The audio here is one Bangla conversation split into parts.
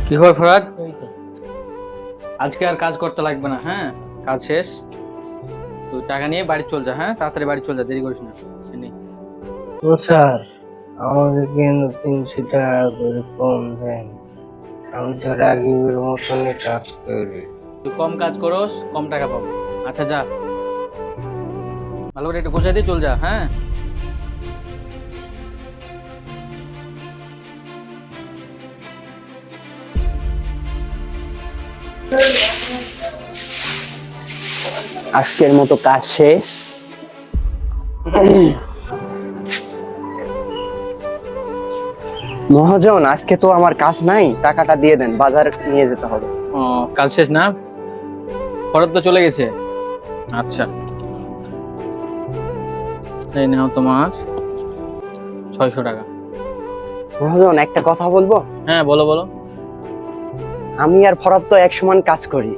কি খবর ফরাদ? এই তো। আজকে আর কাজ করতে লাগবে না, হ্যাঁ? কাজ শেষ। তুই টাকা নিয়ে বাড়ি চল যা, হ্যাঁ? তাড়াতাড়ি বাড়ি চল যা, দেরি করিস না। এই নে। তো স্যার, আমাকে কিন্তু 300 টাকা করে কম দেন। আমি তো রাগিবের মতনই কাজ করি। তুই কম কাজ করস, কম টাকা পাবো। আচ্ছা যা, ভালো করে একটু গোছাই দিয়ে চল যা, হ্যাঁ? আজকের মতো কাজ শেষ। মহাজন, আজকে তো আমার কাজ নাই, টাকাটা দিয়ে দেন, বাজার নিয়ে যেতে হবে। ও, কাজ শেষ না? ফরাদ তো চলে গেছে। আচ্ছা, এই নাও তোমার 600 টাকা। মহাজন, একটা কথা বলবো? হ্যাঁ, বলো বলো। আমি আর ফরাদ তো এক সমান কাজ করি,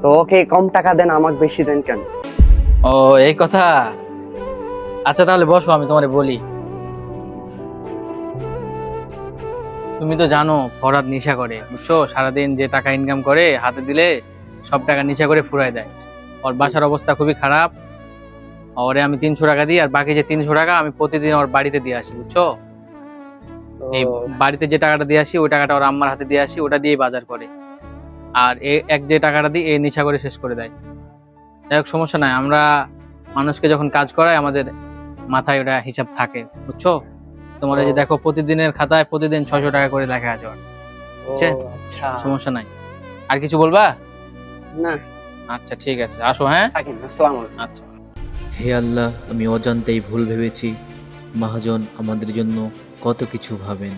তো ওকে কম টাকা দেন, আমাকে বেশি দেন কেন? ও, এই কথা। আচ্ছা তাহলে বসো, আমি তোমারে বলি। তুমি তো জানো ফরহাদ নেশা করে, বুঝছো? সারাদিন যে টাকা ইনকাম করে হাতে দিলে সব টাকা নেশা করে ফুরায় দেয়। ওর বাসার অবস্থা খুবই খারাপ। ওরে আমি 300 টাকা দিই, আর বাকি যে 300 টাকা আমি প্রতিদিন ওর বাড়িতে দিয়ে আসি, বুঝছো? এই বাড়িতে যে টাকাটা দিয়ে আসি ওই টাকাটা ওর আম্মার হাতে দিয়ে আসি, ওটা দিয়ে বাজার করে। আর এক যে টাকাটা দিই এই নেশা করে শেষ করে দেয়। যাই হোক, সমস্যা নাই, আমরা মানুষকে যখন কাজ করাই আমাদের মাথায় ওটা হিসাব থাকে, বুঝছো? তোমার এই যে দেখো, প্রতিদিনের খাতায় প্রতিদিন 600 টাকা করে লেখা আছে ওর। বুঝছে? আচ্ছা, সমস্যা নাই। আর কিছু বলবা? না আচ্ছা ঠিক আছে, আসো, হ্যাঁ? থাকেন। আসসালামু আলাইকুম। আচ্ছা। হে আল্লাহ, আমি অজান্তেই ভুল ভেবেছি। মহাজন আমাদের জন্য কত কিছু ভাবেন।